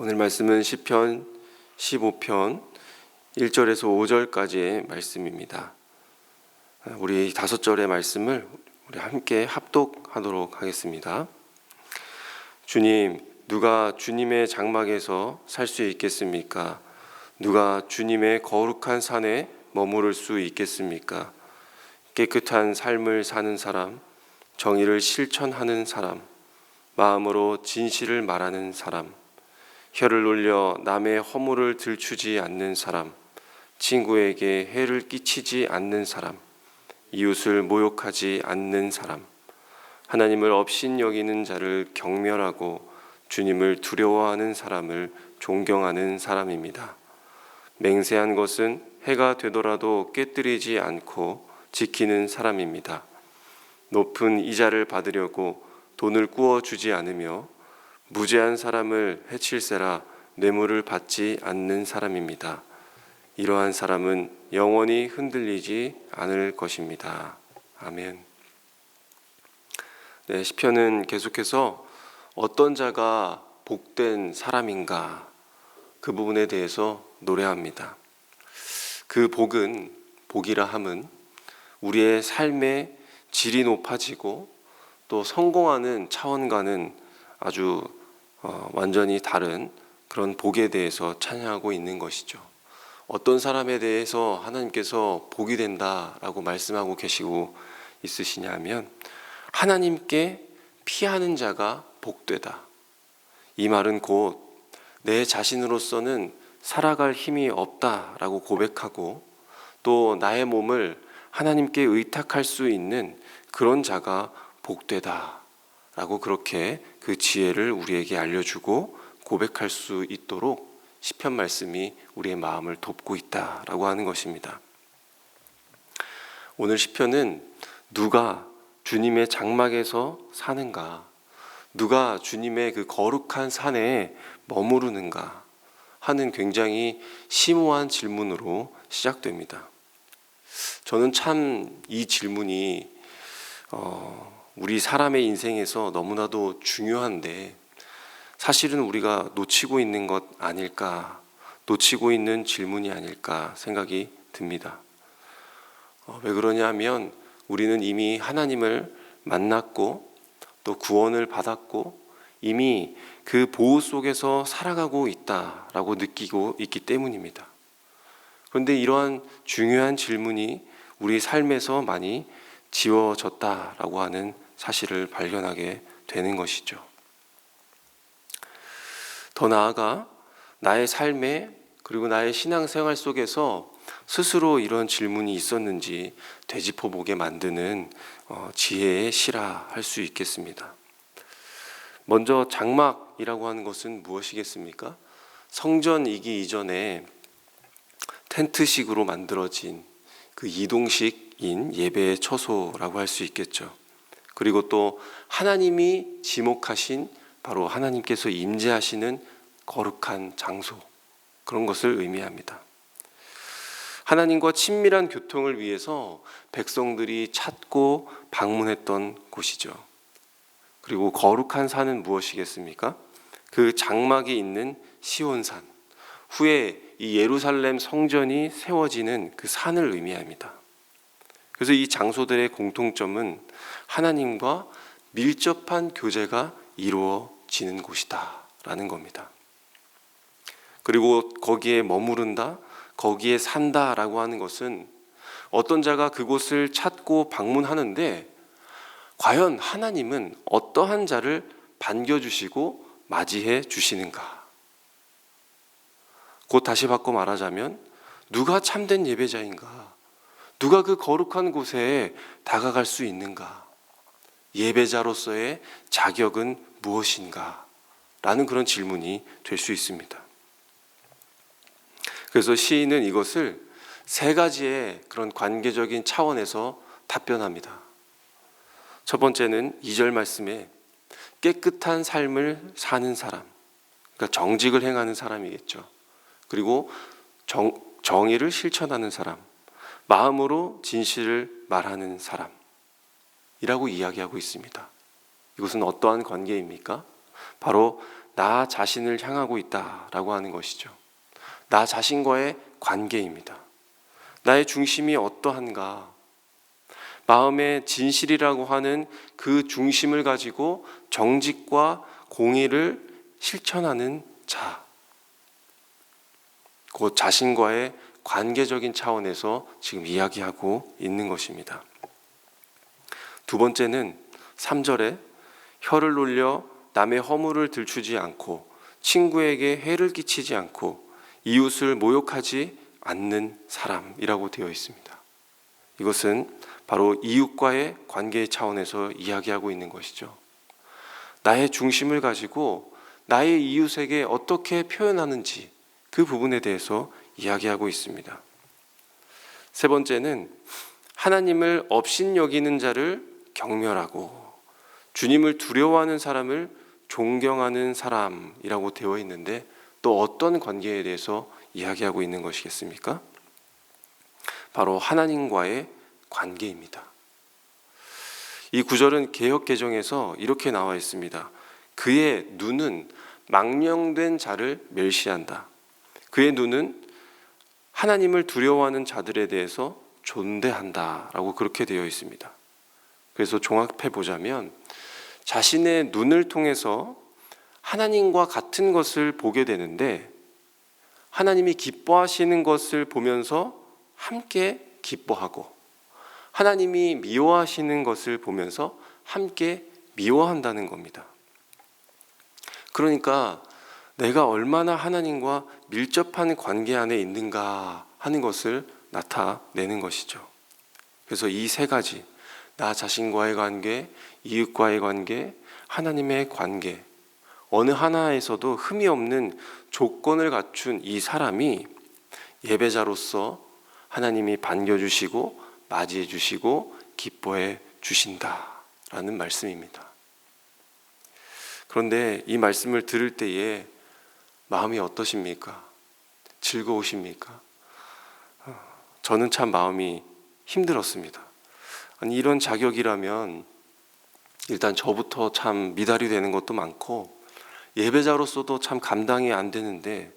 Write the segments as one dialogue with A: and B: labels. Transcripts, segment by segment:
A: 오늘 말씀은 시편 15편 1절에서 5절까지의 말씀입니다. 우리 5절의 말씀을 우리 함께 합독하도록 하겠습니다. 주님, 누가 주님의 장막에서 살 수 있겠습니까? 누가 주님의 거룩한 산에 머무를 수 있겠습니까? 깨끗한 삶을 사는 사람, 정의를 실천하는 사람, 마음으로 진실을 말하는 사람, 혀를 놀려 남의 허물을 들추지 않는 사람, 친구에게 해를 끼치지 않는 사람, 이웃을 모욕하지 않는 사람, 하나님을 업신여기는 자를 경멸하고 주님을 두려워하는 사람을 존경하는 사람입니다. 맹세한 것은 해가 되더라도 깨뜨리지 않고 지키는 사람입니다. 높은 이자를 받으려고 돈을 꾸어주지 않으며 무죄한 사람을 해칠세라 뇌물을 받지 않는 사람입니다. 이러한 사람은 영원히 흔들리지 않을 것입니다. 아멘. 네, 시편은 계속해서 어떤 자가 복된 사람인가 그 부분에 대해서 노래합니다. 그 복이라 함은 우리의 삶의 질이 높아지고 또 성공하는 차원과는 아주 완전히 다른 그런 복에 대해서 찬양하고 있는 것이죠. 어떤 사람에 대해서 하나님께서 복이 된다라고 말씀하고 계시고 있으시냐면 하나님께 피하는 자가 복되다. 이 말은 곧 내 자신으로서는 살아갈 힘이 없다라고 고백하고 또 나의 몸을 하나님께 의탁할 수 있는 그런 자가 복되다라고 그렇게 그 지혜를 우리에게 알려주고 고백할 수 있도록 시편 말씀이 우리의 마음을 돕고 있다라고 하는 것입니다. 오늘 시편은 누가 주님의 장막에서 사는가, 누가 주님의 그 거룩한 산에 머무르는가 하는 굉장히 심오한 질문으로 시작됩니다. 저는 참 이 질문이 우리 사람의 인생에서 너무나도 중요한데 사실은 우리가 놓치고 있는 것 아닐까, 놓치고 있는 질문이 아닐까 생각이 듭니다. 왜 그러냐면 우리는 이미 하나님을 만났고 또 구원을 받았고 이미 그 보호 속에서 살아가고 있다라고 느끼고 있기 때문입니다. 그런데 이러한 중요한 질문이 우리 삶에서 많이 지워졌다라고 하는 사실을 발견하게 되는 것이죠. 더 나아가 나의 삶에 그리고 나의 신앙생활 속에서 스스로 이런 질문이 있었는지 되짚어보게 만드는 지혜의 시라 할 수 있겠습니다. 먼저 장막이라고 하는 것은 무엇이겠습니까? 성전이기 이전에 텐트식으로 만들어진 그 이동식인 예배의 처소라고 할 수 있겠죠. 그리고 또 하나님이 지목하신 바로 하나님께서 임재하시는 거룩한 장소, 그런 것을 의미합니다. 하나님과 친밀한 교통을 위해서 백성들이 찾고 방문했던 곳이죠. 그리고 거룩한 산은 무엇이겠습니까? 그 장막이 있는 시온산, 후에 이 예루살렘 성전이 세워지는 그 산을 의미합니다. 그래서 이 장소들의 공통점은 하나님과 밀접한 교제가 이루어지는 곳이다 라는 겁니다. 그리고 거기에 머무른다, 거기에 산다라고 하는 것은 어떤 자가 그곳을 찾고 방문하는데 과연 하나님은 어떠한 자를 반겨주시고 맞이해 주시는가? 곧 다시 바꿔 말하자면 누가 참된 예배자인가? 누가 그 거룩한 곳에 다가갈 수 있는가? 예배자로서의 자격은 무엇인가? 라는 그런 질문이 될 수 있습니다. 그래서 시인은 이것을 세 가지의 그런 관계적인 차원에서 답변합니다. 첫 번째는 2절 말씀에 깨끗한 삶을 사는 사람, 그러니까 정직을 행하는 사람이겠죠. 그리고 정의를 실천하는 사람, 마음으로 진실을 말하는 사람이라고 이야기하고 있습니다. 이것은 어떠한 관계입니까? 바로 나 자신을 향하고 있다라고 하는 것이죠. 나 자신과의 관계입니다. 나의 중심이 어떠한가? 마음의 진실이라고 하는 그 중심을 가지고 정직과 공의를 실천하는 자, 곧 자신과의 관계적인 차원에서 지금 이야기하고 있는 것입니다. 두 번째는 3절에 혀를 놀려 남의 허물을 들추지 않고 친구에게 해를 끼치지 않고 이웃을 모욕하지 않는 사람이라고 되어 있습니다. 이것은 바로 이웃과의 관계의 차원에서 이야기하고 있는 것이죠. 나의 중심을 가지고 나의 이웃에게 어떻게 표현하는지 그 부분에 대해서 이야기하고 있습니다. 세 번째는 하나님을 업신여기는 자를 경멸하고 주님을 두려워하는 사람을 존경하는 사람이라고 되어 있는데 또 어떤 관계에 대해서 이야기하고 있는 것이겠습니까? 바로 하나님과의 관계입니다. 이 구절은 개역개정에서 이렇게 나와 있습니다. 그의 눈은 망령된 자를 멸시한다. 그의 눈은 하나님을 두려워하는 자들에 대해서 존대한다 라고 그렇게 되어 있습니다. 그래서 종합해 보자면 자신의 눈을 통해서 하나님과 같은 것을 보게 되는데 하나님이 기뻐하시는 것을 보면서 함께 기뻐하고 하나님이 미워하시는 것을 보면서 함께 미워한다는 겁니다. 그러니까 내가 얼마나 하나님과 밀접한 관계 안에 있는가 하는 것을 나타내는 것이죠. 그래서 이 세 가지, 나 자신과의 관계, 이웃과의 관계, 하나님의 관계, 어느 하나에서도 흠이 없는 조건을 갖춘 이 사람이 예배자로서 하나님이 반겨주시고 맞이해 주시고 기뻐해 주신다라는 말씀입니다. 그런데 이 말씀을 들을 때에 마음이 어떠십니까? 즐거우십니까? 저는 참 마음이 힘들었습니다. 아니, 이런 자격이라면 일단 저부터 참 미달이 되는 것도 많고 예배자로서도 참 감당이 안 되는데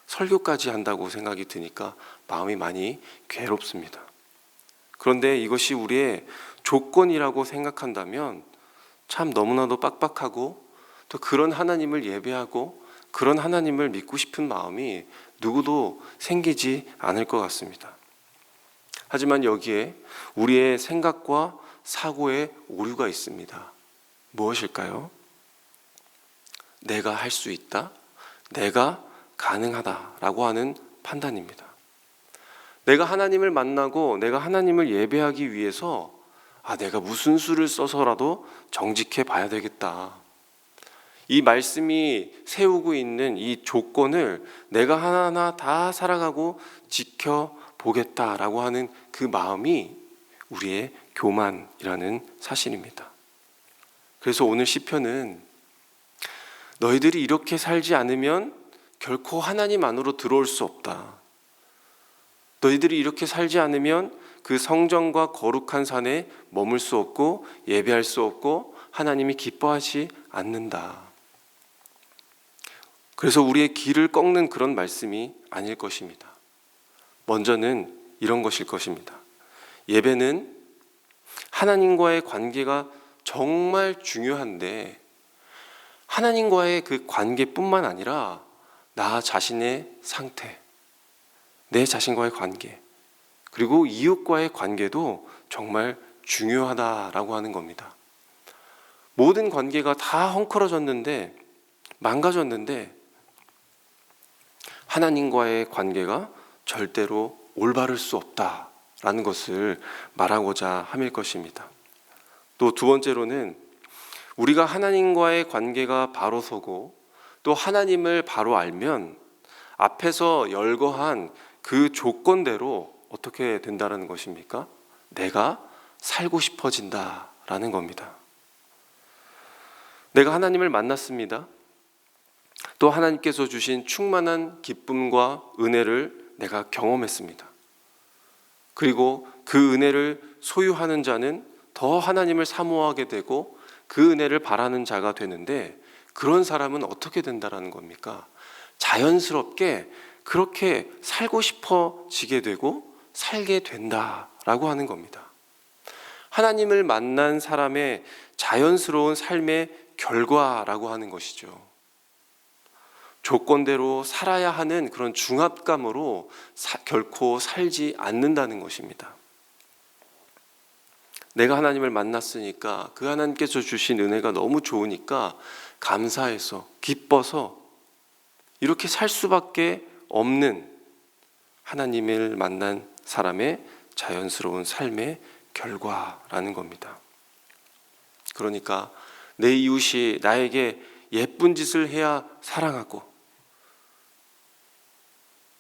A: 설교까지 한다고 생각이 드니까 마음이 많이 괴롭습니다. 그런데 이것이 우리의 조건이라고 생각한다면 참 너무나도 빡빡하고 또 그런 하나님을 예배하고 그런 하나님을 믿고 싶은 마음이 누구도 생기지 않을 것 같습니다. 하지만 여기에 우리의 생각과 사고에 오류가 있습니다. 무엇일까요? 내가 할 수 있다, 내가 가능하다라고 하는 판단입니다. 내가 하나님을 만나고 내가 하나님을 예배하기 위해서 내가 무슨 수를 써서라도 정직해 봐야 되겠다. 이 말씀이 세우고 있는 이 조건을 내가 하나하나 다 살아가고 지켜보겠다라고 하는 그 마음이 우리의 교만이라는 사실입니다. 그래서 오늘 시편은 너희들이 이렇게 살지 않으면 결코 하나님 안으로 들어올 수 없다. 너희들이 이렇게 살지 않으면 그 성전과 거룩한 산에 머물 수 없고 예배할 수 없고 하나님이 기뻐하지 않는다. 그래서 우리의 길을 꺾는 그런 말씀이 아닐 것입니다. 먼저는 이런 것일 것입니다. 예배는 하나님과의 관계가 정말 중요한데 하나님과의 그 관계뿐만 아니라 나 자신의 상태, 내 자신과의 관계, 그리고 이웃과의 관계도 정말 중요하다라고 하는 겁니다. 모든 관계가 다 헝클어졌는데, 망가졌는데 하나님과의 관계가 절대로 올바를 수 없다라는 것을 말하고자 함일 것입니다. 또 두 번째로는 우리가 하나님과의 관계가 바로 서고 또 하나님을 바로 알면 앞에서 열거한 그 조건대로 어떻게 된다는 것입니까? 내가 살고 싶어진다라는 겁니다. 내가 하나님을 만났습니다. 또 하나님께서 주신 충만한 기쁨과 은혜를 내가 경험했습니다. 그리고 그 은혜를 소유하는 자는 더 하나님을 사모하게 되고 그 은혜를 바라는 자가 되는데 그런 사람은 어떻게 된다라는 겁니까? 자연스럽게 그렇게 살고 싶어지게 되고 살게 된다라고 하는 겁니다. 하나님을 만난 사람의 자연스러운 삶의 결과라고 하는 것이죠. 조건대로 살아야 하는 그런 중압감으로 결코 살지 않는다는 것입니다. 내가 하나님을 만났으니까 그 하나님께서 주신 은혜가 너무 좋으니까 감사해서 기뻐서 이렇게 살 수밖에 없는 하나님을 만난 사람의 자연스러운 삶의 결과라는 겁니다. 그러니까 내 이웃이 나에게 예쁜 짓을 해야 사랑하고,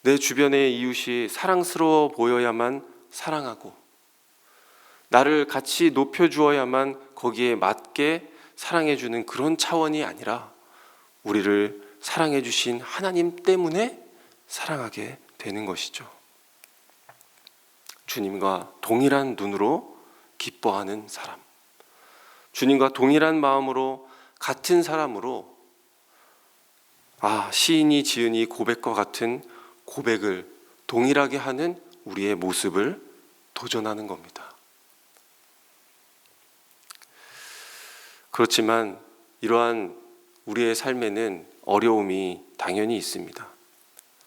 A: 내 주변의 이웃이 사랑스러워 보여야만 사랑하고, 나를 같이 높여주어야만 거기에 맞게 사랑해주는 그런 차원이 아니라 우리를 사랑해주신 하나님 때문에 사랑하게 되는 것이죠. 주님과 동일한 눈으로 기뻐하는 사람, 주님과 동일한 마음으로 같은 사람으로 시인이 지은 이 고백과 같은 고백을 동일하게 하는 우리의 모습을 도전하는 겁니다. 그렇지만 이러한 우리의 삶에는 어려움이 당연히 있습니다.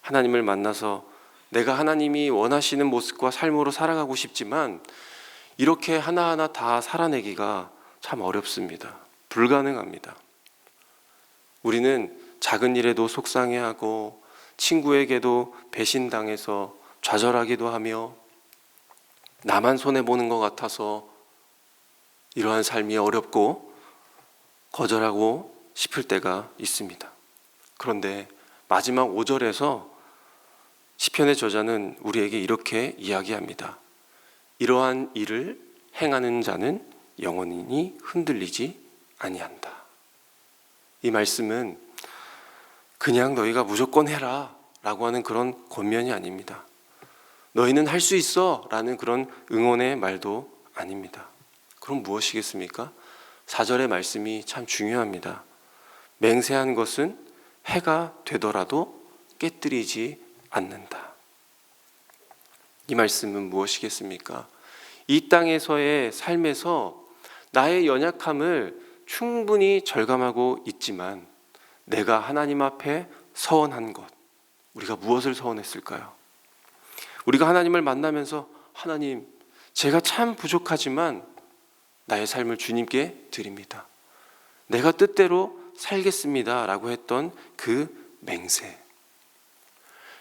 A: 하나님을 만나서 내가 하나님이 원하시는 모습과 삶으로 살아가고 싶지만 이렇게 하나하나 다 살아내기가 참 어렵습니다. 불가능합니다. 우리는 작은 일에도 속상해하고 친구에게도 배신당해서 좌절하기도 하며 나만 손해보는 것 같아서 이러한 삶이 어렵고 거절하고 싶을 때가 있습니다. 그런데 마지막 5절에서 시편의 저자는 우리에게 이렇게 이야기합니다. 이러한 일을 행하는 자는 영원히 흔들리지 아니한다. 이 말씀은 그냥 너희가 무조건 해라 라고 하는 그런 권면이 아닙니다. 너희는 할 수 있어 라는 그런 응원의 말도 아닙니다. 그럼 무엇이겠습니까? 4절의 말씀이 참 중요합니다. 맹세한 것은 해가 되더라도 깨뜨리지 않는다. 이 말씀은 무엇이겠습니까? 이 땅에서의 삶에서 나의 연약함을 충분히 절감하고 있지만 내가 하나님 앞에 서원한 것, 우리가 무엇을 서원했을까요? 우리가 하나님을 만나면서 하나님, 제가 참 부족하지만 나의 삶을 주님께 드립니다. 내가 뜻대로 살겠습니다 라고 했던 그 맹세.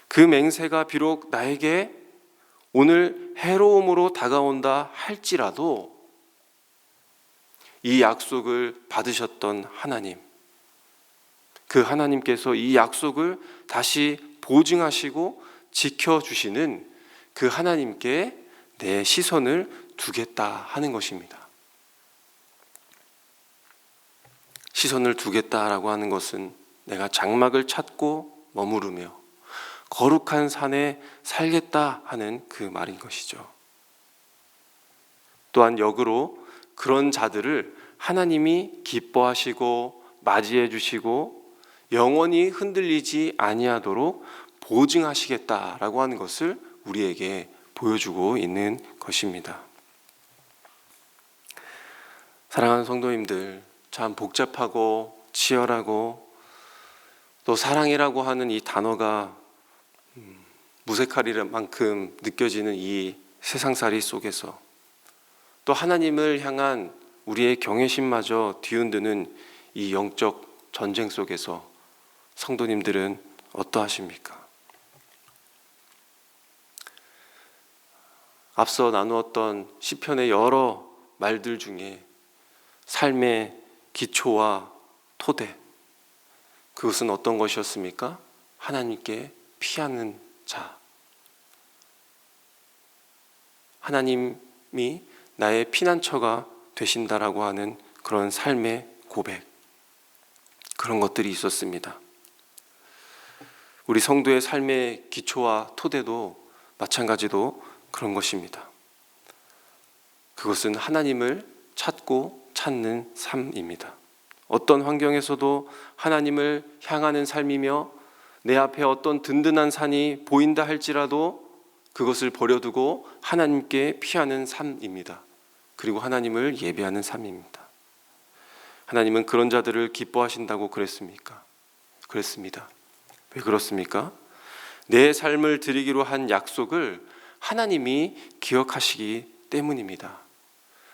A: 그 맹세가 비록 나에게 오늘 해로움으로 다가온다 할지라도 이 약속을 받으셨던 하나님, 그 하나님께서 이 약속을 다시 보증하시고 지켜주시는 그 하나님께 내 시선을 두겠다 하는 것입니다. 시선을 두겠다라고 하는 것은 내가 장막을 찾고 머무르며 거룩한 산에 살겠다 하는 그 말인 것이죠. 또한 역으로 그런 자들을 하나님이 기뻐하시고 맞이해 주시고 영원히 흔들리지 아니하도록 보증하시겠다라고 하는 것을 우리에게 보여주고 있는 것입니다. 사랑하는 성도님들, 참 복잡하고 치열하고 또 사랑이라고 하는 이 단어가 무색할 만큼 느껴지는 이 세상살이 속에서 또 하나님을 향한 우리의 경외심마저 뒤흔드는 이 영적 전쟁 속에서 성도님들은 어떠하십니까? 앞서 나누었던 시편의 여러 말들 중에 삶의 기초와 토대, 그것은 어떤 것이었습니까? 하나님께 피하는 자. 하나님이 나의 피난처가 되신다라고 하는 그런 삶의 고백, 그런 것들이 있었습니다. 우리 성도의 삶의 기초와 토대도 마찬가지로 그런 것입니다. 그것은 하나님을 찾고 찾는 삶입니다. 어떤 환경에서도 하나님을 향하는 삶이며 내 앞에 어떤 든든한 산이 보인다 할지라도 그것을 버려두고 하나님께 피하는 삶입니다. 그리고 하나님을 예배하는 삶입니다. 하나님은 그런 자들을 기뻐하신다고 그랬습니까? 그랬습니다. 왜 그렇습니까? 내 삶을 드리기로 한 약속을 하나님이 기억하시기 때문입니다.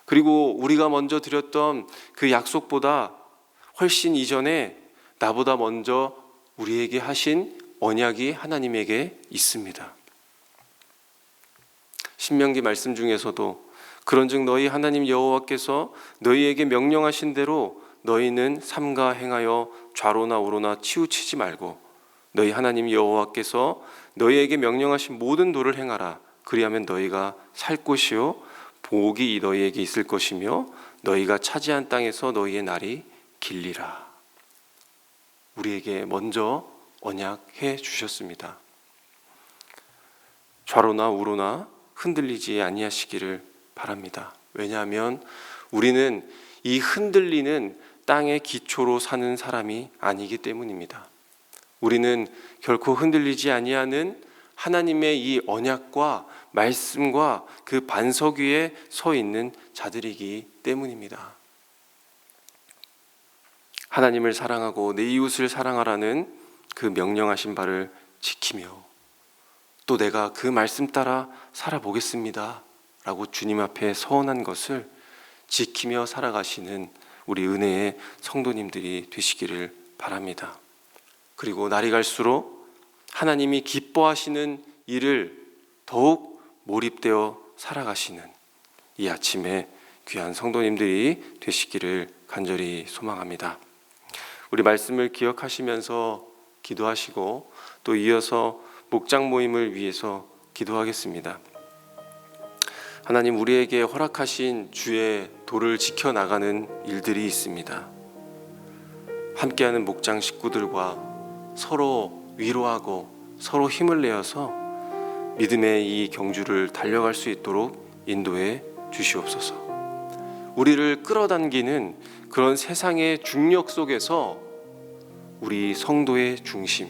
A: 그리고 우리가 먼저 드렸던 그 약속보다 훨씬 이전에 나보다 먼저 우리에게 하신 언약이 하나님에게 있습니다. 신명기 말씀 중에서도 그런즉 너희 하나님 여호와께서 너희에게 명령하신 대로 너희는 삼가 행하여 좌로나 우로나 치우치지 말고 너희 하나님 여호와께서 너희에게 명령하신 모든 도를 행하라. 그리하면 너희가 살 곳이요 복이 너희에게 있을 것이며 너희가 차지한 땅에서 너희의 날이 길리라. 우리에게 먼저 언약해 주셨습니다. 좌로나 우로나 흔들리지 아니하시기를 바랍니다. 왜냐하면 우리는 이 흔들리는 땅의 기초로 사는 사람이 아니기 때문입니다. 우리는 결코 흔들리지 아니하는 하나님의 이 언약과 말씀과 그 반석 위에 서 있는 자들이기 때문입니다. 하나님을 사랑하고 내 이웃을 사랑하라는 그 명령하신 바를 지키며 또 내가 그 말씀 따라 살아보겠습니다 라고 주님 앞에 서원한 것을 지키며 살아가시는 우리 은혜의 성도님들이 되시기를 바랍니다. 그리고 날이 갈수록 하나님이 기뻐하시는 일을 더욱 몰입되어 살아가시는 이 아침에 귀한 성도님들이 되시기를 간절히 소망합니다. 우리 말씀을 기억하시면서 기도하시고 또 이어서 목장 모임을 위해서 기도하겠습니다. 하나님, 우리에게 허락하신 주의 도를 지켜나가는 일들이 있습니다. 함께하는 목장 식구들과 서로 위로하고 서로 힘을 내어서 믿음의 이 경주를 달려갈 수 있도록 인도해 주시옵소서. 우리를 끌어당기는 그런 세상의 중력 속에서 우리 성도의 중심,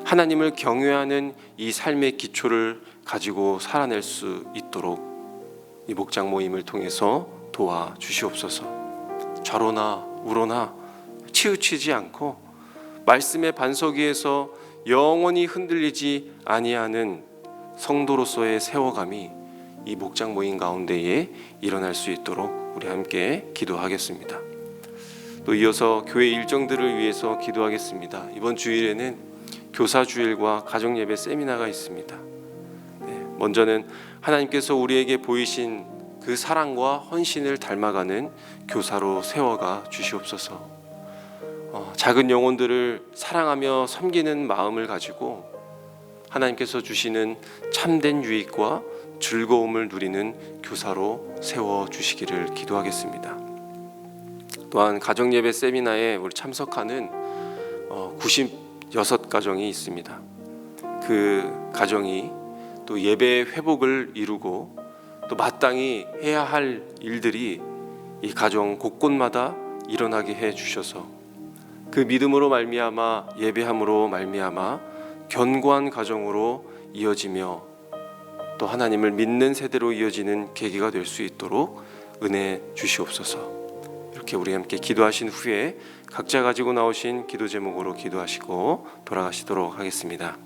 A: 하나님을 경외하는 이 삶의 기초를 가지고 살아낼 수 있도록 이 목장 모임을 통해서 도와주시옵소서. 좌로나 우로나 치우치지 않고 말씀의 반석 위에서 영원히 흔들리지 아니하는 성도로서의 세워감이 이 목장 모임 가운데에 일어날 수 있도록 우리 함께 기도하겠습니다. 또 이어서 교회 일정들을 위해서 기도하겠습니다. 이번 주일에는 교사주일과 가정예배 세미나가 있습니다. 먼저는 하나님께서 우리에게 보이신 그 사랑과 헌신을 닮아가는 교사로 세워가 주시옵소서. 작은 영혼들을 사랑하며 섬기는 마음을 가지고 하나님께서 주시는 참된 유익과 즐거움을 누리는 교사로 세워주시기를 기도하겠습니다. 또한 가정예배 세미나에 우리 참석하는 96가정이 있습니다. 그 가정이 또 예배 회복을 이루고 또 마땅히 해야 할 일들이 이 가정 곳곳마다 일어나게 해 주셔서 그 믿음으로 말미암아 예배함으로 말미암아 견고한 가정으로 이어지며 또 하나님을 믿는 세대로 이어지는 계기가 될 수 있도록 은혜 주시옵소서. 이렇게 우리 함께 기도하신 후에 각자 가지고 나오신 기도 제목으로 기도하시고 돌아가시도록 하겠습니다.